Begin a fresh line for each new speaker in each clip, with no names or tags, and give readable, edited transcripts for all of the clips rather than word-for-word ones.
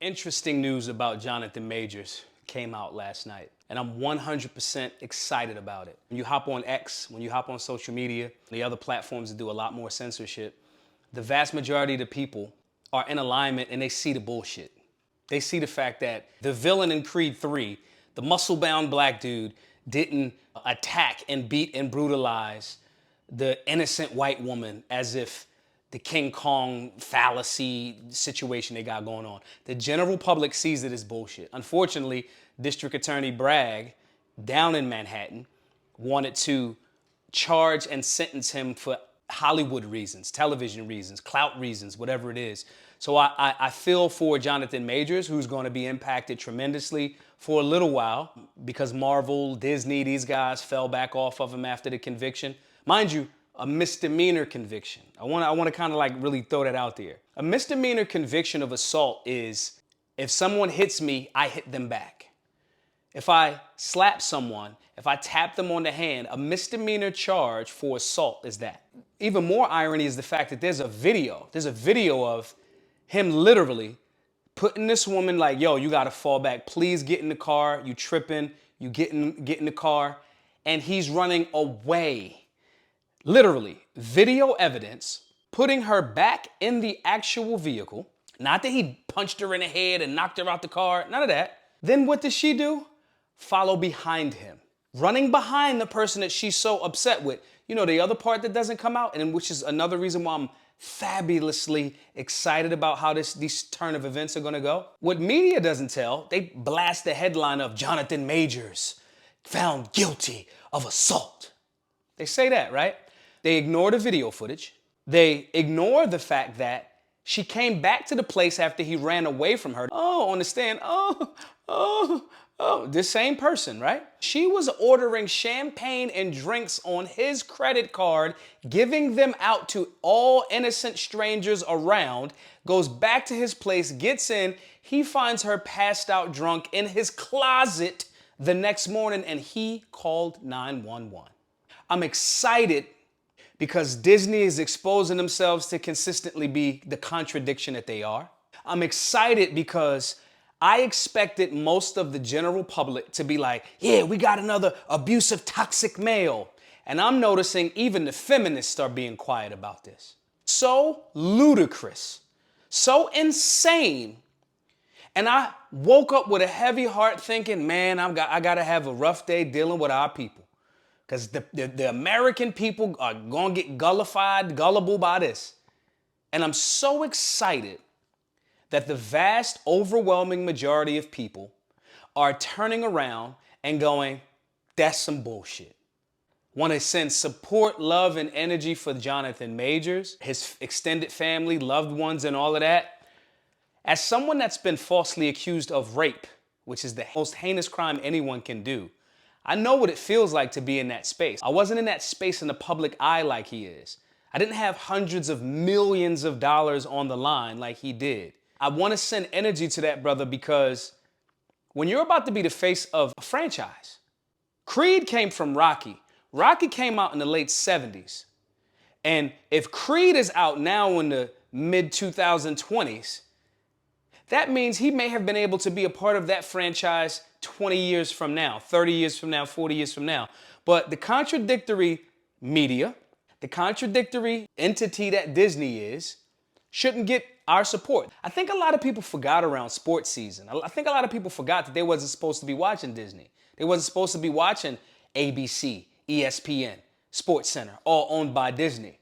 Interesting news about Jonathan Majors came out last night, and I'm 100% excited about it. When you hop on X, when you hop on social media, the other platforms that do a lot more censorship, the vast majority of the people are in alignment and they see the bullshit. They see the fact that the villain in Creed 3, the muscle-bound black dude, didn't attack and beat and brutalize the innocent white woman as if the King Kong fallacy situation they got going on. The general public sees it as bullshit. Unfortunately, District Attorney Bragg down in Manhattan wanted to charge and sentence him for Hollywood reasons, television reasons, clout reasons, whatever it is. So I feel for Jonathan Majors, who's going to be impacted tremendously for a little while because Marvel, Disney, these guys fell back off of him after the conviction. Mind you, a misdemeanor conviction. I want to kind of like really throw that out there. A misdemeanor conviction of assault is if someone hits me, I hit them back. If I slap someone, if I tap them on the hand, a misdemeanor charge for assault is that. Even more irony is the fact that there's a video of him literally putting this woman like, yo, you gotta fall back. Please get in the car. You tripping, you get in the car. And he's running away. Literally, video evidence, putting her back in the actual vehicle. Not that he punched her in the head and knocked her out the car, none of that. Then what does she do? Follow behind him. Running behind the person that she's so upset with. You know, the other part that doesn't come out, and which is another reason why I'm fabulously excited about how these turn of events are gonna go. What media doesn't tell, they blast the headline of Jonathan Majors found guilty of assault. They say that, right? They ignore the video footage. They ignore the fact that she came back to the place after he ran away from her. Oh, on the stand, this same person, right? She was ordering champagne and drinks on his credit card, giving them out to all innocent strangers around, goes back to his place, gets in, he finds her passed out drunk in his closet the next morning, and he called 911. I'm excited because Disney is exposing themselves to consistently be the contradiction that they are. I'm excited because I expected most of the general public to be like, yeah, we got another abusive, toxic male. And I'm noticing even the feminists are being quiet about this. So ludicrous, so insane. And I woke up with a heavy heart thinking, man, I gotta have a rough day dealing with our people. Because the American people are going to get gullible by this. And I'm so excited that the vast, overwhelming majority of people are turning around and going, that's some bullshit. Want to send support, love, and energy for Jonathan Majors, his extended family, loved ones, and all of that. As someone that's been falsely accused of rape, which is the most heinous crime anyone can do, I know what it feels like to be in that space. I wasn't in that space in the public eye like he is. I didn't have hundreds of millions of dollars on the line like he did. I want to send energy to that brother because when you're about to be the face of a franchise, Creed came from Rocky. Rocky came out in the late 70s. And if Creed is out now in the mid-2020s, that means he may have been able to be a part of that franchise 20 years from now, 30 years from now, 40 years from now. But the contradictory media, the contradictory entity that Disney is, shouldn't get our support. I think a lot of people forgot around sports season. I think a lot of people forgot that they wasn't supposed to be watching Disney. They wasn't supposed to be watching ABC, ESPN, Sports Center, all owned by Disney.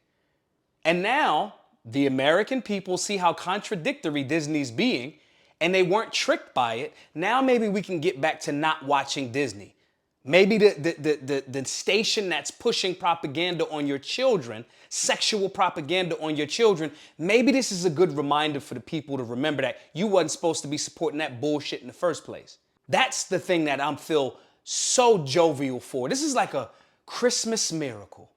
And now the American people see how contradictory Disney's being, and they weren't tricked by it. Now maybe we can get back to not watching Disney. Maybe the station that's pushing propaganda on your children, sexual propaganda on your children, maybe this is a good reminder for the people to remember that you wasn't supposed to be supporting that bullshit in the first place. That's the thing that I feel so jovial for. This is like a Christmas miracle.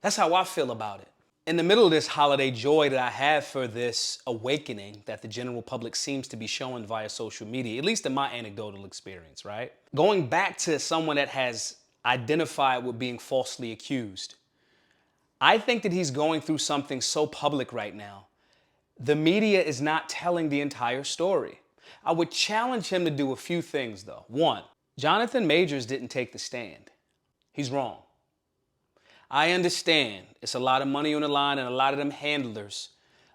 That's how I feel about it. In the middle of this holiday joy that I have for this awakening that the general public seems to be showing via social media, at least in my anecdotal experience, right? Going back to someone that has identified with being falsely accused, I think that he's going through something so public right now. The media is not telling the entire story. I would challenge him to do a few things though. One, Jonathan Majors didn't take the stand. He's wrong. I understand it's a lot of money on the line and a lot of them handlers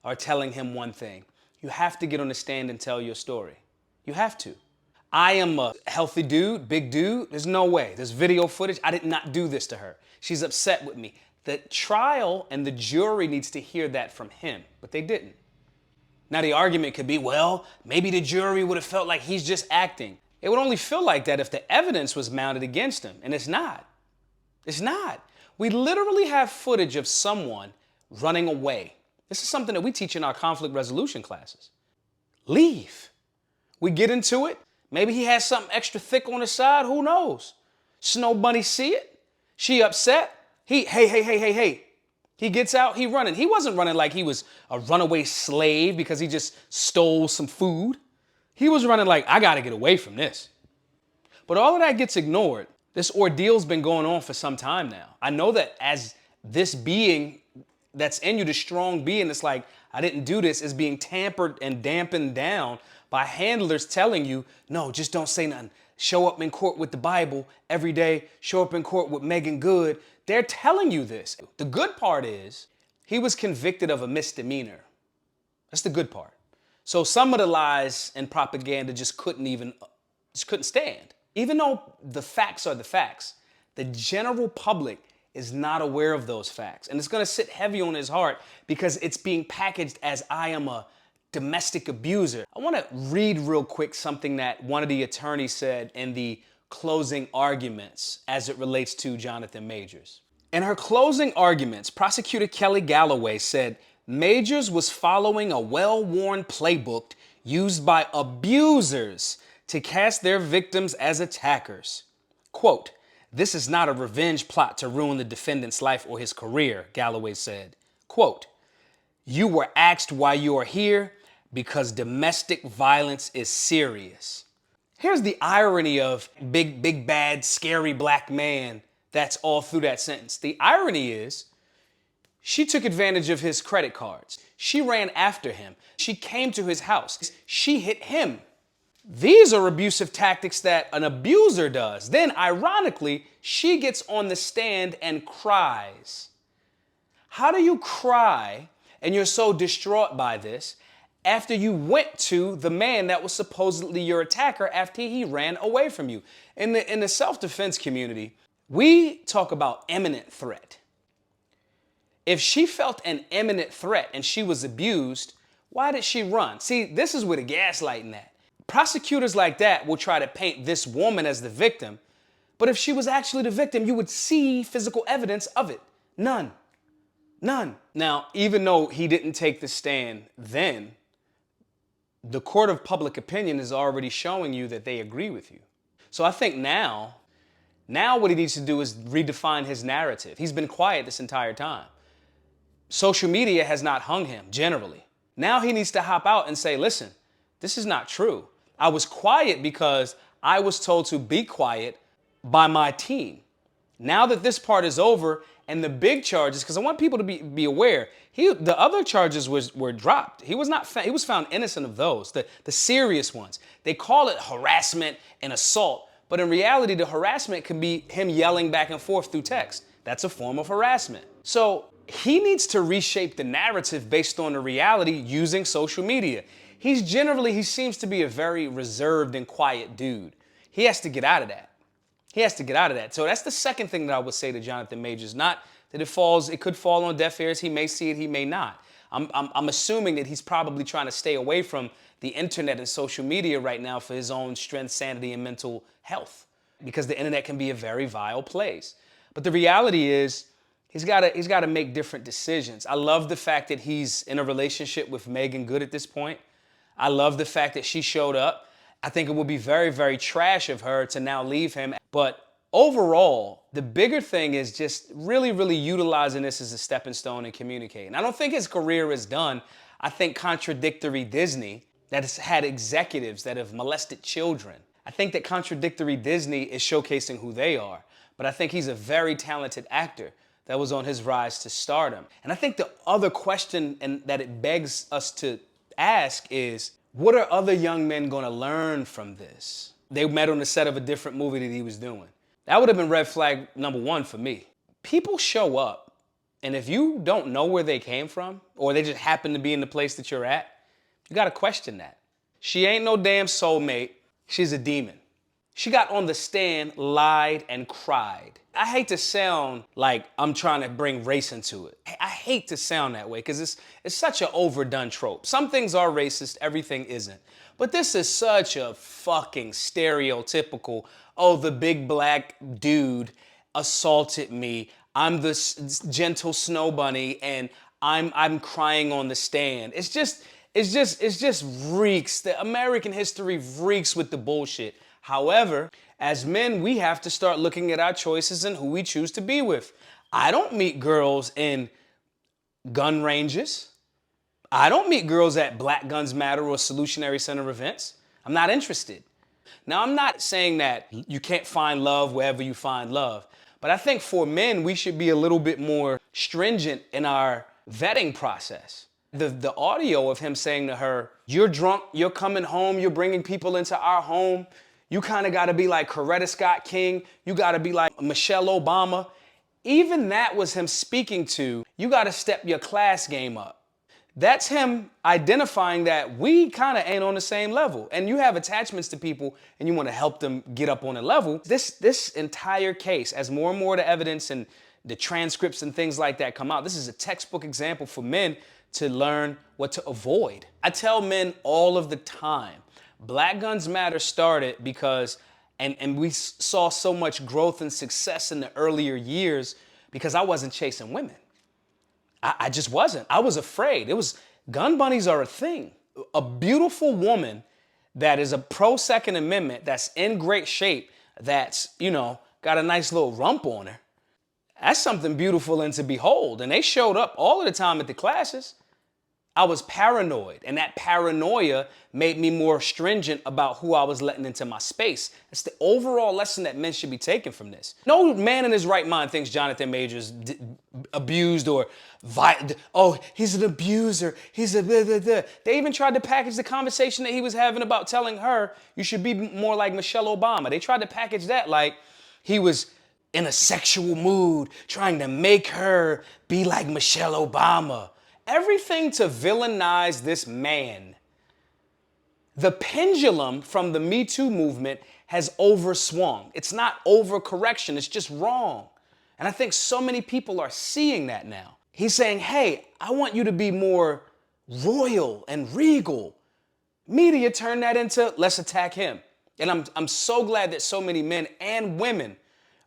are telling him one thing. You have to get on the stand and tell your story. You have to. I am a healthy dude, big dude. There's no way. There's video footage. I did not do this to her. She's upset with me. The trial and the jury needs to hear that from him, but they didn't. Now the argument could be, well, maybe the jury would have felt like he's just acting. It would only feel like that if the evidence was mounted against him, and it's not. It's not. We literally have footage of someone running away. This is something that we teach in our conflict resolution classes. Leave. We get into it. Maybe he has something extra thick on his side. Who knows? Snow Bunny see it. She upset. Hey. He gets out, he running. He wasn't running like he was a runaway slave because he just stole some food. He was running like, I gotta get away from this. But all of that gets ignored. This ordeal's been going on for some time now. I know that as this being that's in you, the strong being that's like, I didn't do this, is being tampered and dampened down by handlers telling you, no, just don't say nothing. Show up in court with the Bible every day. Show up in court with Megan Good. They're telling you this. The good part is he was convicted of a misdemeanor. That's the good part. So some of the lies and propaganda just couldn't stand. Even though the facts are the facts, the general public is not aware of those facts. And it's going to sit heavy on his heart because it's being packaged as I am a domestic abuser. I want to read real quick something that one of the attorneys said in the closing arguments as it relates to Jonathan Majors. In her closing arguments, prosecutor Kelly Galloway said Majors was following a well-worn playbook used by abusers to cast their victims as attackers. Quote, "This is not a revenge plot to ruin the defendant's life or his career," Galloway said. Quote, "You were asked why you are here because domestic violence is serious." Here's the irony of big, bad, scary black man that's all through that sentence. The irony is she took advantage of his credit cards. She ran after him. She came to his house. She hit him. These are abusive tactics that an abuser does. Then, ironically, she gets on the stand and cries. How do you cry and you're so distraught by this after you went to the man that was supposedly your attacker after he ran away from you? In the self-defense community, we talk about imminent threat. If she felt an imminent threat and she was abused, why did she run? See, this is where the gaslighting at. Prosecutors like that will try to paint this woman as the victim, but if she was actually the victim, you would see physical evidence of it. None. Now, even though he didn't take the stand then, the court of public opinion is already showing you that they agree with you. So I think now what he needs to do is redefine his narrative. He's been quiet this entire time. Social media has not hung him, generally. Now he needs to hop out and say, listen, this is not true. I was quiet because I was told to be quiet by my team. Now that this part is over and the big charges, because I want people to be aware, the other charges were dropped. He was found innocent of those, the serious ones. They call it harassment and assault, but in reality, the harassment can be him yelling back and forth through text. That's a form of harassment. So he needs to reshape the narrative based on the reality using social media. He seems to be a very reserved and quiet dude. He has to get out of that. So that's the second thing that I would say to Jonathan Majors. Not that it could fall on deaf ears. He may see it, he may not. I'm assuming that he's probably trying to stay away from the internet and social media right now for his own strength, sanity, and mental health, because the internet can be a very vile place. But the reality is, he's got to make different decisions. I love the fact that he's in a relationship with Megan Good at this point. I love the fact that she showed up. I think it would be very, very trash of her to now leave him. But overall, the bigger thing is just really, really utilizing this as a stepping stone and communicating. I don't think his career is done. I think contradictory Disney, that has had executives that have molested children, I think that contradictory Disney is showcasing who they are. But I think he's a very talented actor that was on his rise to stardom. And I think the other question that it begs us to ask is, What are other young men gonna learn from this? They met on the set of a different movie that he was doing. That would have been red flag number one for me. People show up, and if you don't know where they came from, or they just happen to be in the place that you're at, you gotta question that. She ain't no damn soulmate. She's a demon. She got on the stand, lied, and cried. I hate to sound like I'm trying to bring race into it. I hate to sound that way because it's such an overdone trope. Some things are racist, everything isn't. But this is such a fucking stereotypical, oh, the big black dude assaulted me. I'm the gentle snow bunny and I'm crying on the stand. It's just reeks. The American history reeks with the bullshit. However, as men, we have to start looking at our choices and who we choose to be with. I don't meet girls in gun ranges. I don't meet girls at Black Guns Matter or Solutionary Center events. I'm not interested. Now, I'm not saying that you can't find love wherever you find love, but I think for men, we should be a little bit more stringent in our vetting process. The audio of him saying to her, you're drunk, you're coming home, you're bringing people into our home, you kind of got to be like Coretta Scott King. You got to be like Michelle Obama. Even that was him speaking to, you got to step your class game up. That's him identifying that we kind of ain't on the same level. And you have attachments to people and you want to help them get up on a level. This entire case, as more and more of the evidence and the transcripts and things like that come out, this is a textbook example for men to learn what to avoid. I tell men all of the time, Black Guns Matter started because, and we saw so much growth and success in the earlier years because I wasn't chasing women. I just wasn't. I was afraid. Gun bunnies are a thing. A beautiful woman that is a pro-Second Amendment, that's in great shape, that's, got a nice little rump on her. That's something beautiful and to behold. And they showed up all of the time at the classes. I was paranoid, and that paranoia made me more stringent about who I was letting into my space. That's the overall lesson that men should be taking from this. No man in his right mind thinks Jonathan Majors abused or oh, he's an abuser. He's a blah, blah, blah. They even tried to package the conversation that he was having about telling her you should be more like Michelle Obama. They tried to package that like he was in a sexual mood, trying to make her be like Michelle Obama. Everything to villainize this man. The pendulum from the Me Too movement has overswung. It's not overcorrection, it's just wrong. And I think so many people are seeing that now. He's saying, hey, I want you to be more royal and regal. Media turned that into, let's attack him. And I'm so glad that so many men and women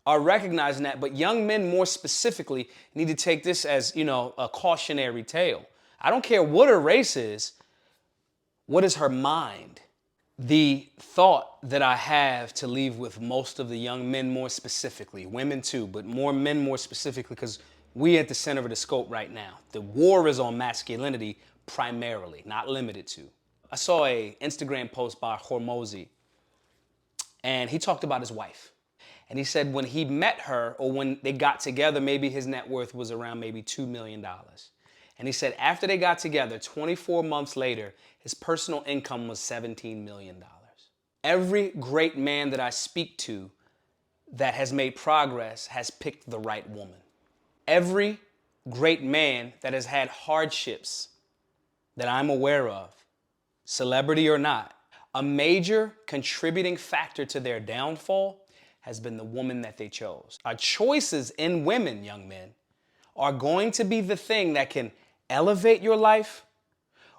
are recognizing that, but young men more specifically need to take this as, a cautionary tale. I don't care what her race is, what is her mind? The thought that I have to leave with most of the young men more specifically, women too, but more men more specifically, because we at the center of the scope right now. The war is on masculinity primarily, not limited to. I saw a Instagram post by Hormozy, and he talked about his wife. And he said when he met her, or when they got together, maybe his net worth was around maybe $2 million. And he said after they got together, 24 months later, his personal income was $17 million. Every great man that I speak to that has made progress has picked the right woman. Every great man that has had hardships that I'm aware of, celebrity or not, a major contributing factor to their downfall has been the woman that they chose. Our choices in women, young men, are going to be the thing that can elevate your life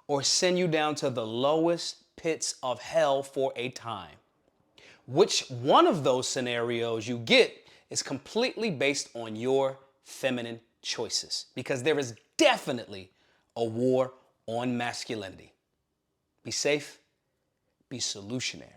or send you down to the lowest pits of hell for a time. Which one of those scenarios you get is completely based on your feminine choices, because there is definitely a war on masculinity. Be safe, be solutionary.